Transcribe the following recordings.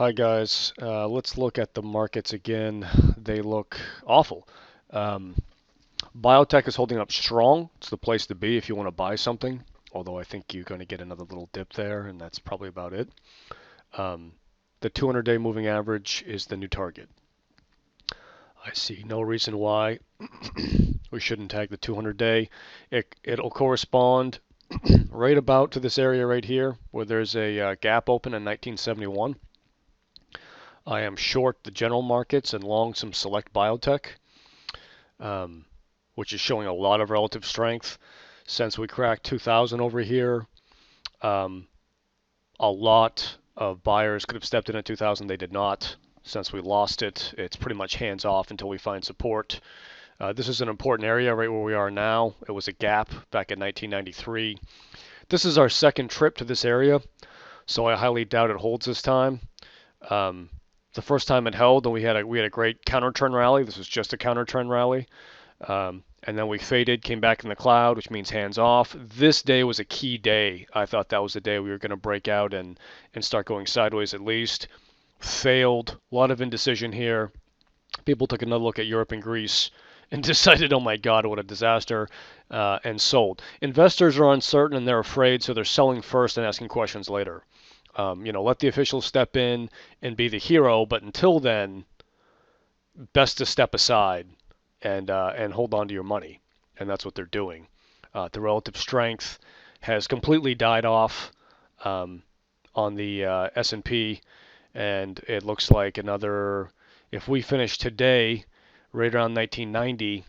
Hi guys, let's look at the markets again. They look awful. Um, Biotech is holding up strong. It's the place to be if you want to buy something, although I think you're going to get another little dip there, and that's probably about it. Um, the 200-day moving average is the new target. I see no reason why we shouldn't tag the 200-day. It'll correspond right about to this area right here, where there's a gap open in 1971. I am short the general markets and long some select biotech, um, which is showing a lot of relative strength. Since we cracked 2000 over here, um, a lot of buyers could have stepped in at 2000. They did not. Since we lost it, it's pretty much hands off until we find support. This is an important area right where we are now. It was a gap back in 1993. This is our second trip to this area, so I highly doubt it holds this time. Um, the first time it held, and we had a great counter turn rally. This was just a counter turn rally, and then we faded, came back in the cloud, which means hands off. This day was a key day. I thought that was the day we were going to break out and start going sideways at least. Failed. A lot of indecision here. People took another look at Europe and Greece and decided, oh my God, what a disaster, and sold. Investors are uncertain and they're afraid, so they're selling first and asking questions later. Let the officials step in and be the hero, but until then, best to step aside and hold on to your money, and that's what they're doing. The relative strength has completely died off on the S&P, and it looks like another. If we finish today, right around 1990.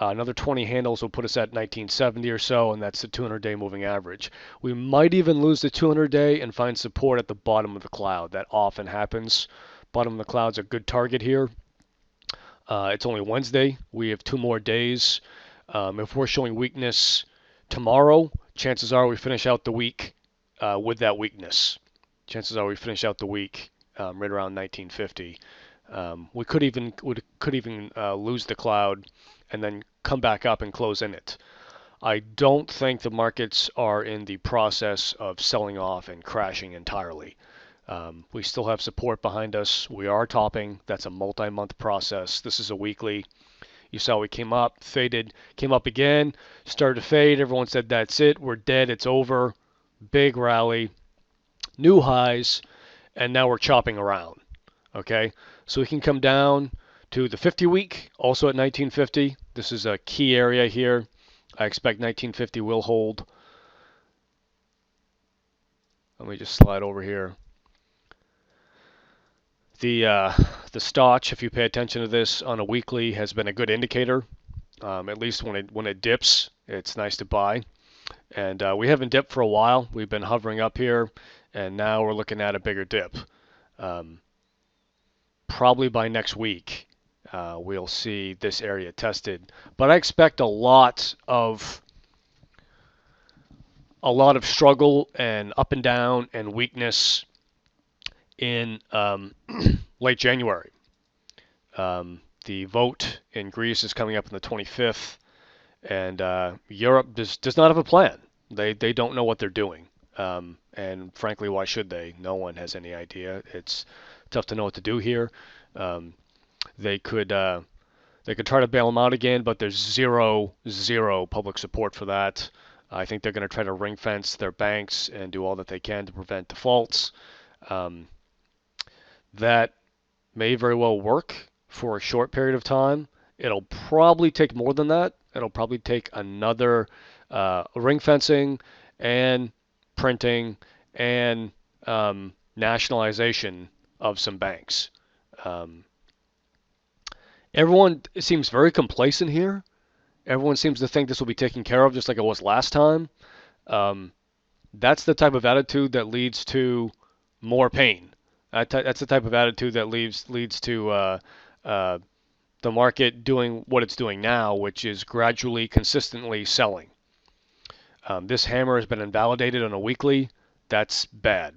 Another 20 handles will put us at 1970 or so, and that's the 200-day moving average. We might even lose the 200-day and find support at the bottom of the cloud. That often happens. Bottom of the cloud's a good target here. It's only Wednesday. We have 2 more days. If we're showing weakness tomorrow, chances are we finish out the week with that weakness. Chances are we finish out the week right around 1950. We could even lose the cloud and then come back up and close in it. I don't think the markets are in the process of selling off and crashing entirely. We still have support behind us. We are topping. That's a multi-month process. This is a weekly. You saw we came up, faded, came up again, started to fade. Everyone said that's it. We're dead. It's over. Big rally, new highs, and now we're chopping around. Okay, so we can come down to the 50 week, also at 1950. This is a key area here. I expect 1950 will hold. Let me just slide over here. The Stotch, if you pay attention to this on a weekly, has been a good indicator. At least when it dips, it's nice to buy. And we haven't dipped for a while. We've been hovering up here, and now we're looking at a bigger dip. Probably by next week, we'll see this area tested. But I expect a lot of struggle and up and down and weakness in late January. The vote in Greece is coming up on the 25th, and Europe does not have a plan. They don't know what they're doing. And frankly, why should they? No one has any idea. It's tough to know what to do here. They could try to bail them out again, but there's zero public support for that. I think they're going to try to ring fence their banks and do all that they can to prevent defaults. That may very well work for a short period of time. It'll probably take more than that. It'll probably take another ring fencing and printing and nationalization of some banks. Everyone seems very complacent here. Everyone seems to think this will be taken care of just like it was last time. That's the type of attitude that leads to more pain. That's the type of attitude that leads to the market doing what it's doing now, which is gradually, consistently selling. This hammer has been invalidated on a weekly. That's bad.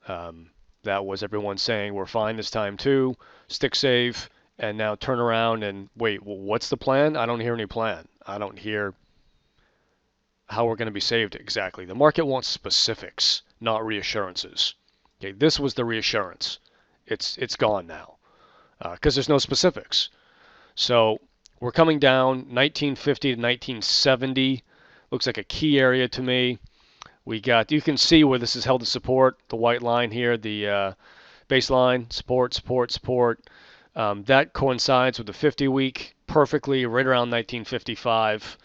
That was everyone saying we're fine this time too, stick safe, and now turn around and wait, what's the plan? I don't hear any plan. I don't hear how we're going to be saved exactly. The market wants specifics, not reassurances. Okay, this was the reassurance. it's gone now because there's no specifics. So we're coming down 1950 to 1970. Looks like a key area to me. You can see where this is held to support, the white line here, the baseline, support, support, support. That coincides with the 50-week perfectly, right around 1955.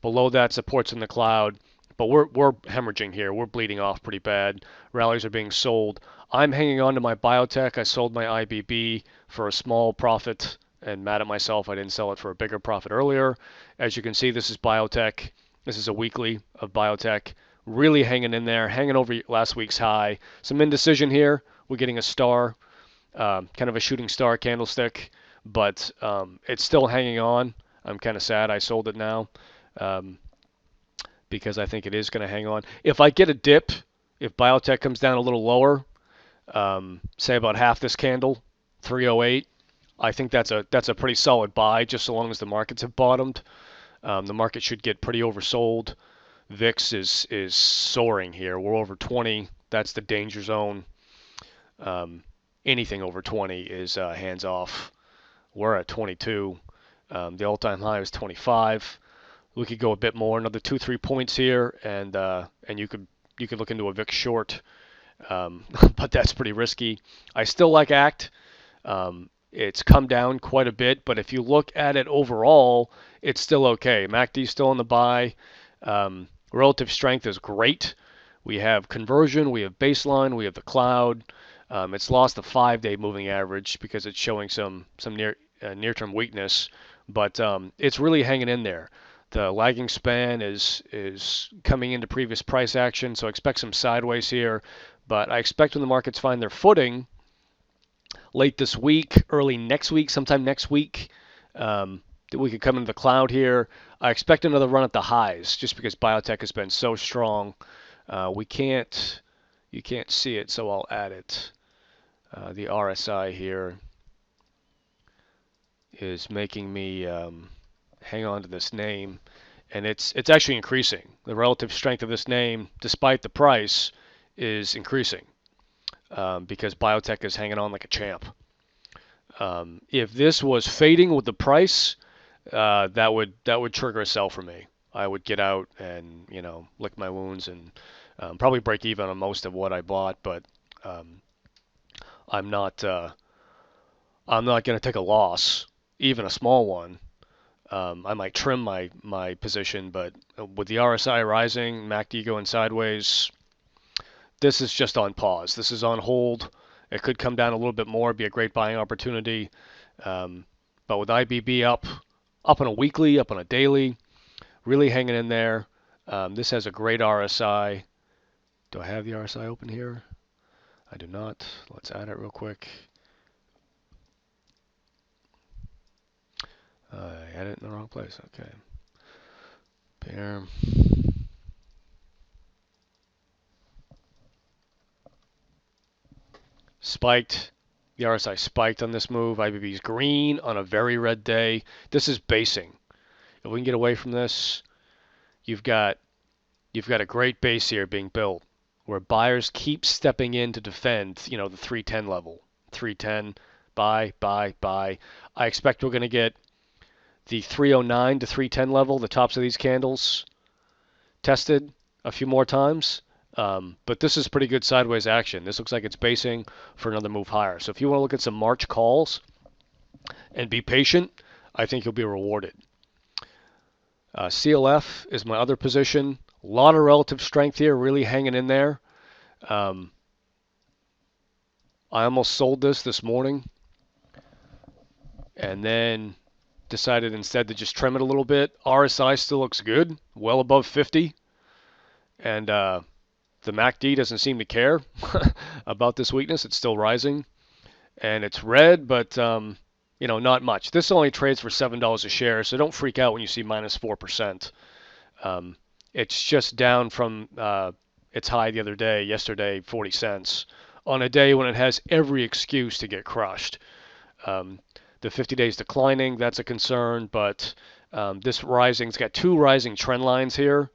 Below that, supports in the cloud. But we're hemorrhaging here. We're bleeding off pretty bad. Rallies are being sold. I'm hanging on to my biotech. I sold my IBB for a small profit and mad at myself I didn't sell it for a bigger profit earlier. As you can see, this is biotech. This is a weekly of biotech. Really hanging in there, hanging over last week's high. Some indecision here. We're getting a star, kind of a shooting star candlestick, but it's still hanging on. I'm kind of sad I sold it now because I think it is going to hang on. If I get a dip, if biotech comes down a little lower, say about half this candle, 308, I think that's a pretty solid buy just so long as the markets have bottomed. The market should get pretty oversold. VIX is soaring here. We're over 20. That's the danger zone. Anything over 20 is hands off. We're at 22. The all-time high is 25. We could go a bit more, another 2-3 points here, and you could look into a VIX short, but that's pretty risky. I still like ACT. It's come down quite a bit, but if you look at it overall, it's still okay. MACD's still on the buy. Relative strength is great. We have conversion, we have baseline, we have the cloud. It's lost the 5-day moving average because it's showing some near-term weakness, but it's really hanging in there. The lagging span is coming into previous price action, so I expect some sideways here, but I expect when the markets find their footing late this week, early next week, sometime next week, that we could come into the cloud here. I expect another run at the highs just because biotech has been so strong. You can't see it, so I'll add it. The RSI here is making me hang on to this name, and it's actually increasing. The relative strength of this name, despite the price, is increasing because biotech is hanging on like a champ. If this was fading with the price, that would trigger a sell for me. I would get out and lick my wounds and probably break even on most of what I bought, but I'm not going to take a loss, even a small one. I might trim my position, but with the RSI rising, MACD going sideways, this is just on pause. This is on hold. It could come down a little bit more, be a great buying opportunity. But with IBB up on a weekly, up on a daily, really hanging in there. This has a great RSI. Do I have the RSI open here? I do not. Let's add it real quick. I had it in the wrong place. Okay. Pair. Spiked. The RSI spiked on this move. IBB's green on a very red day. This is basing. If we can get away from this, you've got a great base here being built where buyers keep stepping in to defend, the 310 level. 310, buy, buy, buy. I expect we're going to get the 309 to 310 level, the tops of these candles, tested a few more times. But this is pretty good sideways action. This looks like it's basing for another move higher. So if you want to look at some March calls and be patient, I think you'll be rewarded. CLF is my other position. A lot of relative strength here, really hanging in there. I almost sold this morning and then decided instead to just trim it a little bit. RSI still looks good, well above 50. And the MACD doesn't seem to care about this weakness. It's still rising. And it's red, but not much. This only trades for $7 a share, so don't freak out when you see minus 4%. It's just down from its high the other day, yesterday, 40 cents, on a day when it has every excuse to get crushed. The 50 days declining, that's a concern, but this rising, it's got two rising trend lines here,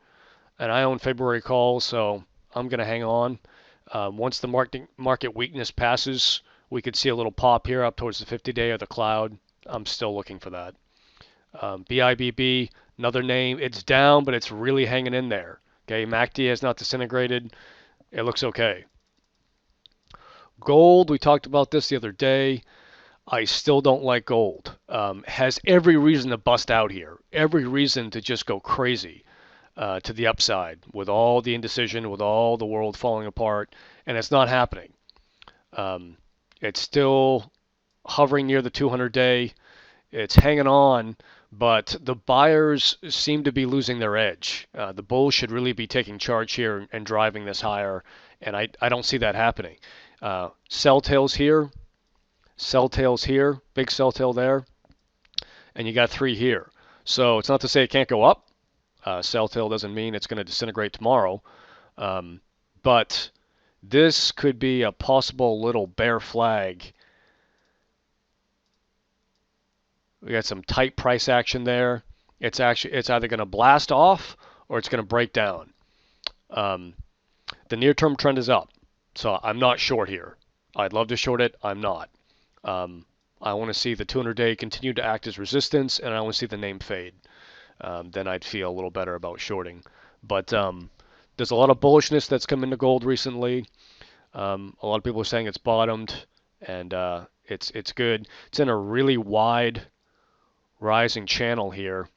and I own February calls, so I'm going to hang on. Once the market weakness passes, We could see a little pop here up towards the 50-day or the cloud. I'm still looking for that. BIBB, another name. It's down, but it's really hanging in there. Okay, MACD has not disintegrated. It looks okay. Gold, we talked about this the other day. I still don't like gold. Has every reason to bust out here. Every reason to just go crazy to the upside with all the indecision, with all the world falling apart, and it's not happening. It's still hovering near the 200-day. It's hanging on, but the buyers seem to be losing their edge. The bulls should really be taking charge here and driving this higher, and I don't see that happening. Sell tails here, big sell tail there, and you got 3 here. So it's not to say it can't go up. Sell tail doesn't mean it's going to disintegrate tomorrow, but this could be a possible little bear flag. We got some tight price action there. It's either going to blast off or it's going to break down. The near-term trend is up, so I'm not short here. I'd love to short it. I'm not. I want to see the 200-day continue to act as resistance, and I want to see the name fade. Then I'd feel a little better about shorting. But there's a lot of bullishness that's come into gold recently. A lot of people are saying it's bottomed, and it's good. It's in a really wide rising channel here.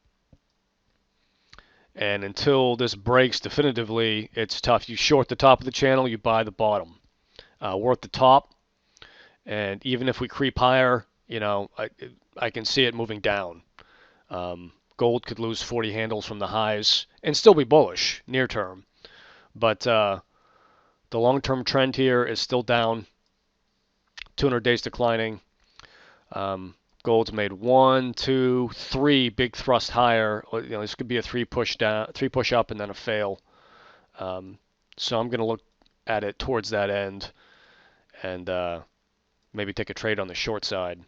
And until this breaks definitively, it's tough. You short the top of the channel, you buy the bottom. We're at the top, and even if we creep higher, you know, I can see it moving down. Gold could lose 40 handles from the highs and still be bullish near term. But the long-term trend here is still down. 200 days declining. Gold's made 1, 2, 3 big thrust higher. You know, this could be a 3 push down, 3 push up, and then a fail. So I'm going to look at it towards that end and maybe take a trade on the short side.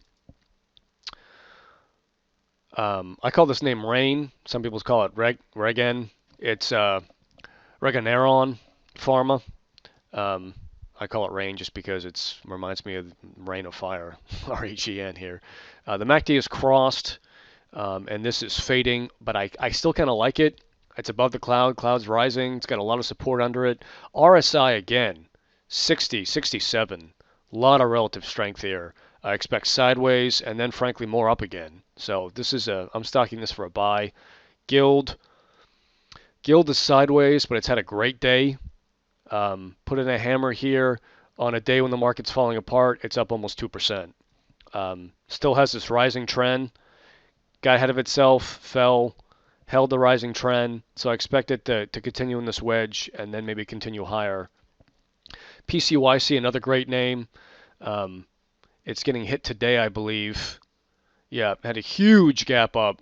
I call this name Rain. Some people call it Regen. It's Regeneron Pharma. I call it Rain just because it reminds me of Rain of Fire, REGN here. The MACD is crossed, and this is fading, but I still kind of like it. It's above the cloud. Cloud's rising. It's got a lot of support under it. RSI again, 60, 67. A lot of relative strength here. I expect sideways and then, frankly, more up again. So this is I'm stocking this for a buy. Guild is sideways, but it's had a great day. Put in a hammer here on a day when the market's falling apart. It's up almost 2%. Still has this rising trend. Got ahead of itself, fell, held the rising trend. So I expect it to continue in this wedge and then maybe continue higher. PCYC, another great name. It's getting hit today, I believe. Yeah, had a huge gap up.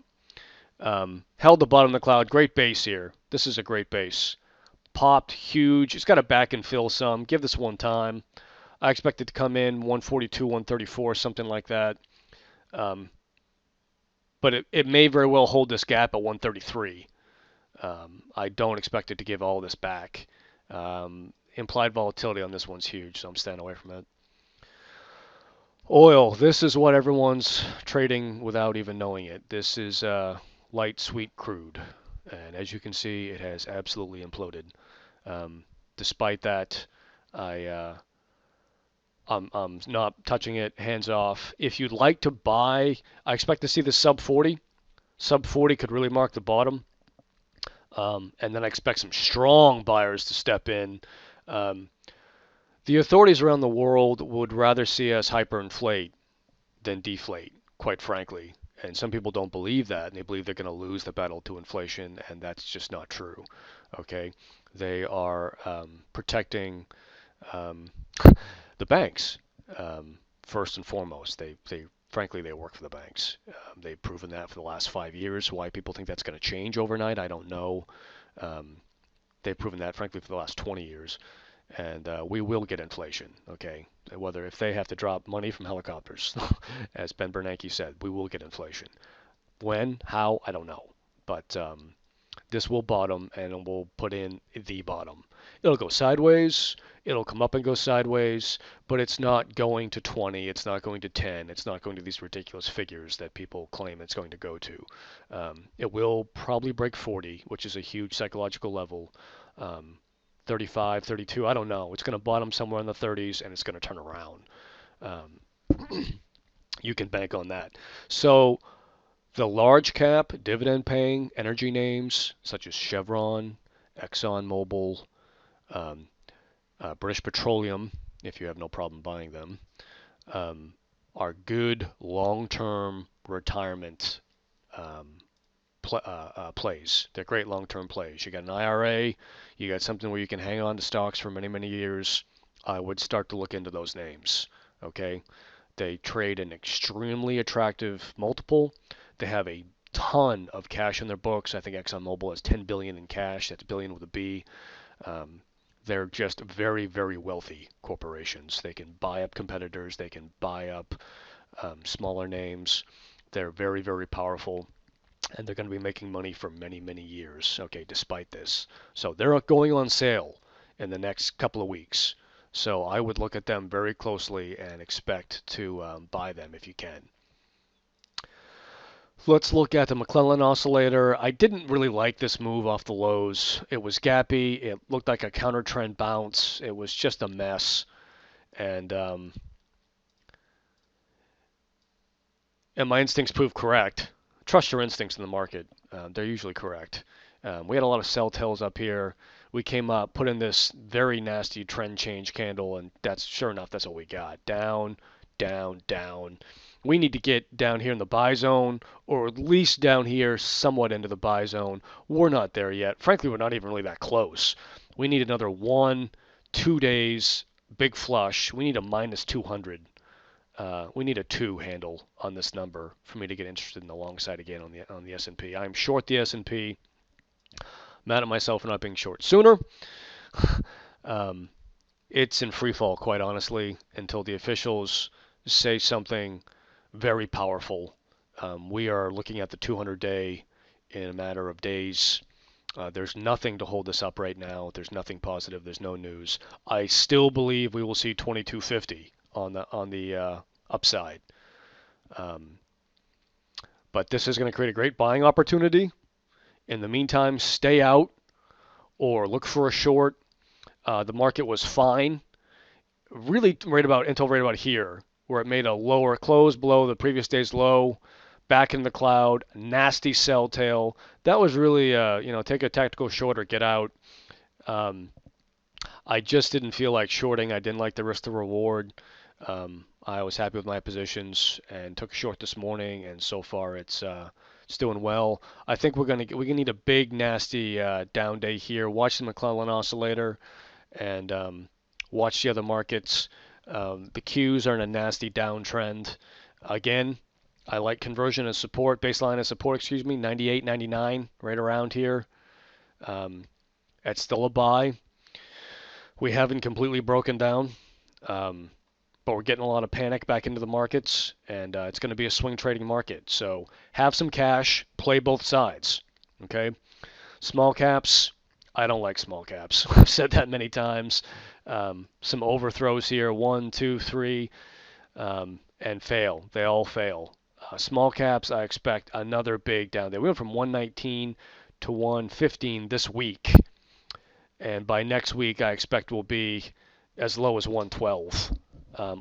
Held the bottom of the cloud. Great base here. This is a great base. Popped huge. It's got to back and fill some. Give this one time. I expect it to come in 142, 134, something like that. But it may very well hold this gap at 133. I don't expect it to give all this back. Implied volatility on this one's huge, so I'm staying away from it. Oil. This is what everyone's trading without even knowing it. This is light sweet crude. And as you can see, it has absolutely imploded. Despite that, I'm not touching it, hands off. If you'd like to buy, I expect to see the sub 40. Sub 40 could really mark the bottom. And then I expect some strong buyers to step in. The authorities around the world would rather see us hyperinflate than deflate, quite frankly. And some people don't believe that, and they believe they're going to lose the battle to inflation, and that's just not true. Okay, they are protecting the banks first and foremost. Frankly, they work for the banks. They've proven that for the last 5 years. Why people think that's going to change overnight, I don't know. They've proven that, frankly, for the last 20 years. And we will get inflation, okay? Whether if they have to drop money from helicopters, as Ben Bernanke said, we will get inflation. When, how, I don't know. But This will bottom and we'll put in the bottom. It'll go sideways, it'll come up and go sideways, but it's not going to 20, it's not going to 10, it's not going to these ridiculous figures that people claim it's going to go to. It will probably break 40, which is a huge psychological level. 35, 32, I don't know. It's going to bottom somewhere in the 30s and it's going to turn around. Um, you can bank on that. So the large cap dividend paying energy names such as Chevron, ExxonMobil, um, British Petroleum, if you have no problem buying them, um, are good long-term retirement um, plays. They're great long-term plays. You got an IRA, you got something where you can hang on to stocks for many, many years. I would start to look into those names. Okay, they trade an extremely attractive multiple. They have a ton of cash in their books. I think ExxonMobil has 10 billion in cash. That's billion with a B. Um, they're just very, very wealthy corporations. They can buy up competitors. They can buy up smaller names. They're very, very powerful, and they're going to be making money for many, many years. Okay, despite this, so they're going on sale in the next couple of weeks. So I would look at them very closely and expect to buy them if you can. Let's look at the McClellan oscillator. I didn't really like this move off the lows. It was gappy. It looked like a counter trend bounce. It was just a mess. And and my instincts proved correct. Trust your instincts in the market. They're usually correct. We had a lot of sell tails up here. We came up, put in this very nasty trend change candle, and that's sure enough, that's what we got. Down, down, down. We need to get down here in the buy zone, or at least down here somewhat into the buy zone. We're not there yet. Frankly, we're not even really that close. We need another 1, 2 days, big flush. We need a minus 200. We need a 2 handle on this number for me to get interested in the long side again on the S&P. I'm short the S&P. Mad at myself for not being short sooner. um, it's in free fall, quite honestly, until the officials say something very powerful. We are looking at the 200-day in a matter of days. There's nothing to hold this up right now. There's nothing positive. There's no news. I still believe we will see 2250 on the upside. Um, but this is going to create a great buying opportunity. In the meantime, stay out or look for a short. The market was fine, really until right about here, where it made a lower close below the previous day's low, back in the cloud, nasty sell tail. That was really, take a tactical short or get out. Um, I just didn't feel like shorting. I didn't like the risk to reward. I was happy with my positions and took a short this morning, and so far it's doing well. I think we're gonna need a big nasty down day here. Watch the McClellan oscillator and watch the other markets. The Qs are in a nasty downtrend. Again, I like conversion as support, baseline as support, 98, 99, right around here. That's still a buy. We haven't completely broken down, but we're getting a lot of panic back into the markets, and it's going to be a swing trading market. So have some cash, play both sides. Okay, small caps. I don't like small caps. I've said that many times. Some overthrows here, 1, 2, 3, and fail. They all fail. Small caps, I expect another big down there. We went from 119 to 115 this week, and by next week, I expect we'll be as low as 112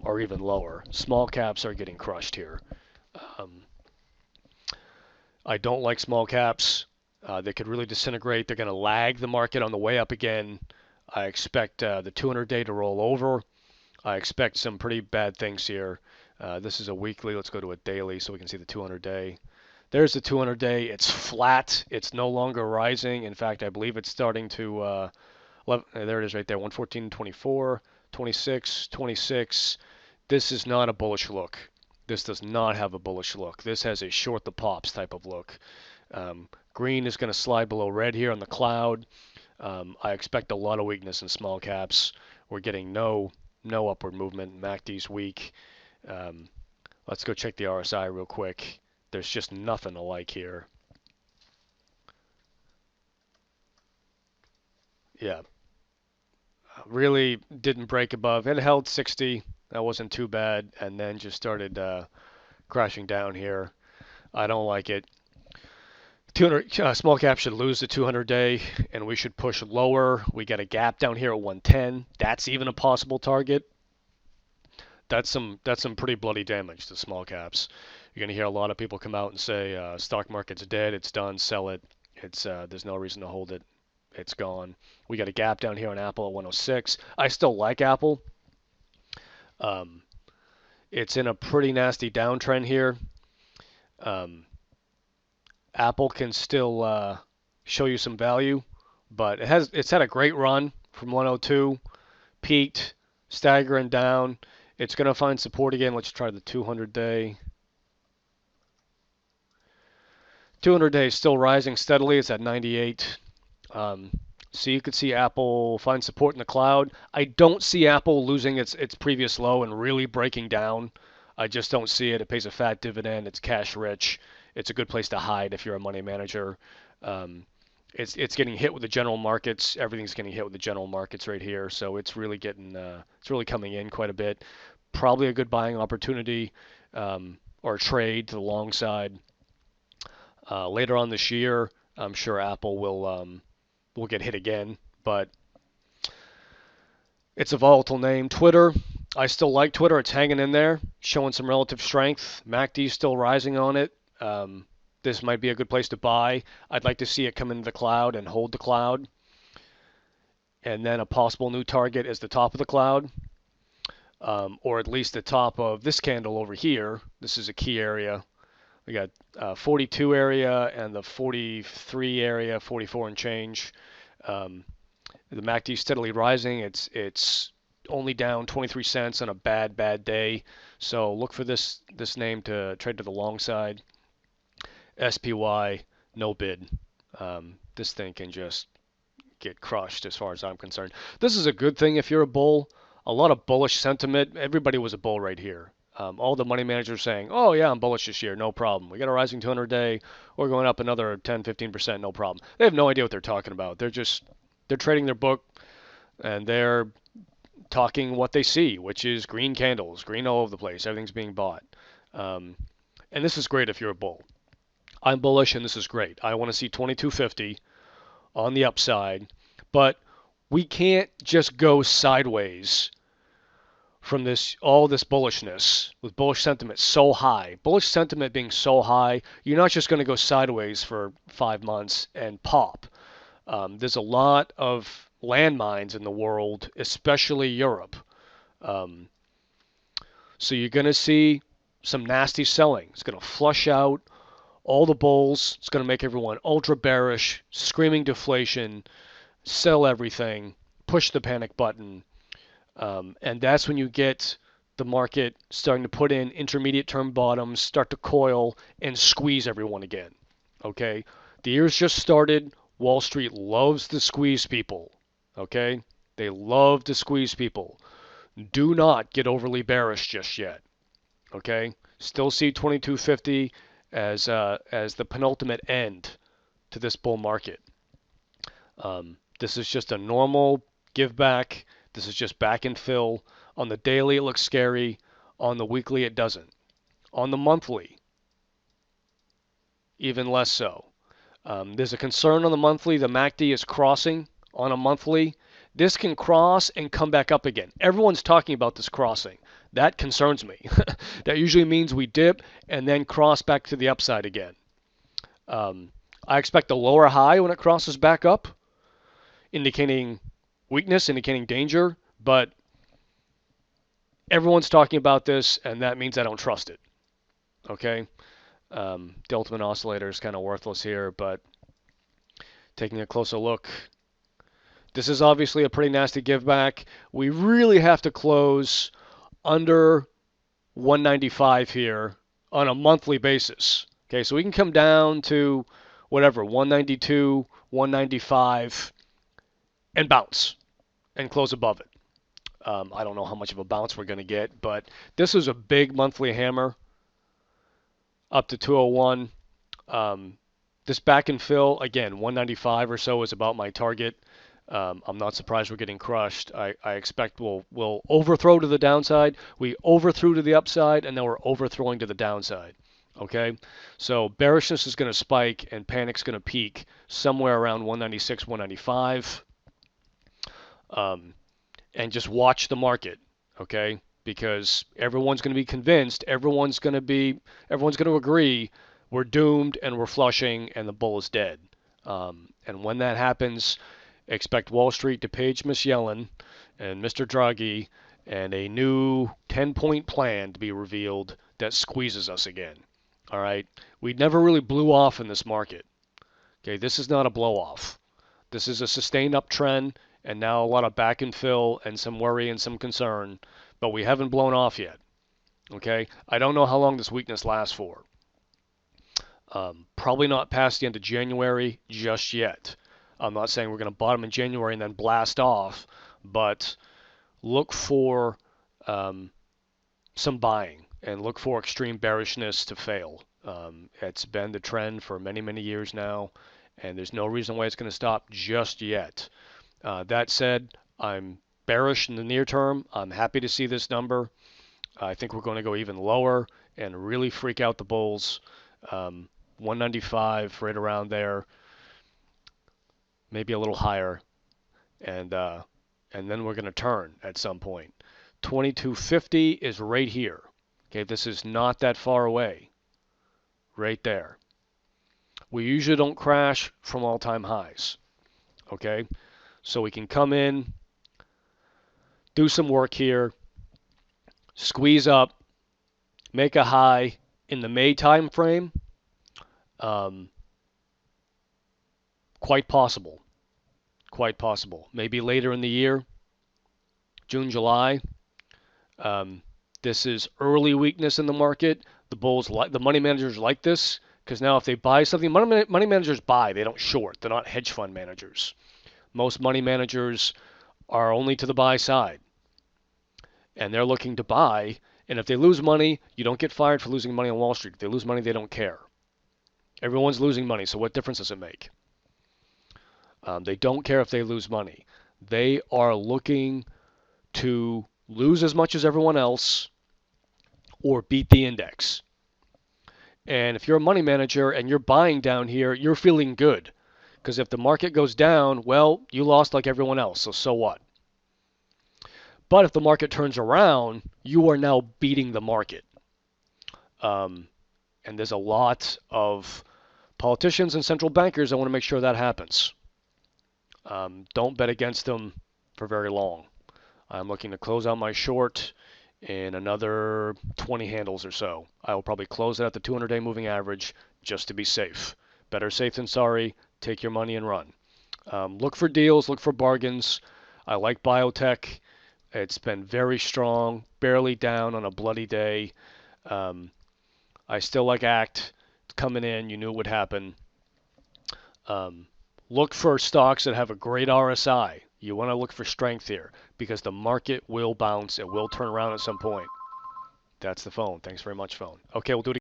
or even lower. Small caps are getting crushed here. Um, I don't like small caps. They could really disintegrate. They're going to lag the market on the way up again. I expect the 200-day to roll over. I expect some pretty bad things here. This is a weekly. Let's go to a daily so we can see the 200-day. There's the 200-day. It's flat. It's no longer rising. In fact, I believe it's starting to, there it is right there, 114.24, 26, 26. This is not a bullish look. This does not have a bullish look. This has a short the pops type of look. Green is going to slide below red here on the cloud. I expect a lot of weakness in small caps. We're getting no upward movement. MACD's weak. Let's go check the RSI real quick. There's just nothing to like here. Yeah, really didn't break above. It held 60. That wasn't too bad, and then just started crashing down here. I don't like it. 200 small cap should lose the 200 day, and we should push lower. We got a gap down here at 110. That's even a possible target. That's some pretty bloody damage to small caps. You're gonna hear a lot of people come out and say stock market's dead, it's done, sell it. It's there's no reason to hold it. It's gone. We got a gap down here on Apple at 106. I still like Apple. Um, it's in a pretty nasty downtrend here. Um, Apple can still show you some value, but it's had a great run from 102, peaked, staggering down. It's going to find support again. Let's try the 200 day. 200 days still rising steadily. It's at 98. Um, so you could see Apple find support in the cloud. I don't see Apple losing its previous low and really breaking down. I just don't see it. It pays a fat dividend. It's cash rich. It's a good place to hide if you're a money manager. Um, it's getting hit with the general markets. Everything's getting hit with the general markets right here. So it's really coming in quite a bit. Probably a good buying opportunity or trade to the long side. Later on this year, I'm sure Apple will get hit again, but it's a volatile name. Twitter, I still like Twitter. It's hanging in there, showing some relative strength. MACD still rising on it. This might be a good place to buy. I'd like to see it come into the cloud and hold the cloud. And then a possible new target is the top of the cloud, or at least the top of this candle over here. This is a key area. We got 42 area and the 43 area, 44 and change. Um, the MACD is steadily rising. It's only down 23 cents on a bad day. So look for this name to trade to the long side. SPY, no bid. This thing can just get crushed as far as I'm concerned. This is a good thing if you're a bull. A lot of bullish sentiment. Everybody was a bull right here. All the money managers saying, oh yeah, I'm bullish this year, no problem. We got a rising 200 day. We're going up another 10, 15%, no problem. They have no idea what they're talking about. They're trading their book and they're talking what they see, which is green candles, green all over the place. Everything's being bought. And this is great if you're a bull. I'm bullish and this is great. I want to see 2250 on the upside, but we can't just go sideways from all this bullishness with bullish sentiment so high. Bullish sentiment being so high, you're not just going to go sideways for 5 months and pop. There's a lot of landmines in the world, especially Europe. So you're going to see some nasty selling. It's going to flush out all the bulls. It's going to make everyone ultra bearish, screaming deflation, sell everything, push the panic button. And that's when you get the market starting to put in intermediate term bottoms, start to coil, and squeeze everyone again. Okay? The year's just started. Wall Street loves to squeeze people. Okay? They love to squeeze people. Do not get overly bearish just yet. Okay? Still see 2250 as the penultimate end to this bull market. This is just a normal give back. This is just back and fill. On the daily, it looks scary. On the weekly, it doesn't. On the monthly, even less so. There's a concern on the monthly. The MACD is crossing on a monthly. This can cross and come back up again. Everyone's talking about this crossing. That concerns me. That usually means we dip and then cross back to the upside again. I expect a lower high when it crosses back up, indicating weakness, indicating danger, but everyone's talking about this, and that means I don't trust it. Okay? The ultimate oscillator is kind of worthless here, but taking a closer look, this is obviously a pretty nasty give back. We really have to close under 195 here on a monthly basis. Okay, so we can come down to whatever, 192, 195, and bounce and close above it. I don't know how much of a bounce we're going to get, but this is a big monthly hammer up to 201. This back and fill, again, 195 or so is about my target. I'm not surprised we're getting crushed. I expect we'll overthrow to the downside. We overthrew to the upside, and then we're overthrowing to the downside. Okay, so bearishness is going to spike and panic's going to peak somewhere around 196, 195, and just watch the market. Okay, because everyone's going to be convinced, everyone's going to agree we're doomed and we're flushing and the bull is dead. And when that happens, expect Wall Street to page Miss Yellen and Mr. Draghi and a new 10-point plan to be revealed that squeezes us again. All right, we never really blew off in this market. Okay, this is not a blow off. This is a sustained uptrend, and now a lot of back and fill and some worry and some concern, but we haven't blown off yet. Okay, I don't know how long this weakness lasts for. Probably not past the end of January just yet. I'm not saying we're going to bottom in January and then blast off, but look for some buying and look for extreme bearishness to fail. It's been the trend for many, many years now, and there's no reason why it's going to stop just yet. That said, I'm bearish in the near term. I'm happy to see this number. I think we're going to go even lower and really freak out the bulls. 195, right around there, maybe a little higher, and then we're going to turn at some point. 2250 is right here. Okay, this is not that far away. Right there. We usually don't crash from all-time highs. Okay, so we can come in, do some work here, squeeze up, make a high in the May time frame. Quite possible. Quite possible. Maybe later in the year, June, July. This is early weakness in the market. The money managers like this because now if they buy something, money managers buy. They don't short. They're not hedge fund managers. Most money managers are only to the buy side, and they're looking to buy. And if they lose money, you don't get fired for losing money on Wall Street. If they lose money, they don't care. Everyone's losing money, so what difference does it make? They don't care if they lose money. They are looking to lose as much as everyone else or beat the index. And if you're a money manager and you're buying down here, you're feeling good. Because if the market goes down, well, you lost like everyone else, so what? But if the market turns around, you are now beating the market. And there's a lot of politicians and central bankers that want to make sure that happens. Don't bet against them for very long. I'm looking to close out my short in another 20 handles or so. I will probably close it at the 200-day moving average just to be safe. Better safe than sorry. Take your money and run. Look for deals. Look for bargains. I like biotech. It's been very strong, barely down on a bloody day. I still like ACT. It's coming in. You knew it would happen. Look for stocks that have a great RSI. You want to look for strength here because the market will bounce. It will turn around at some point. That's the phone. Thanks very much, phone. Okay, we'll do it again.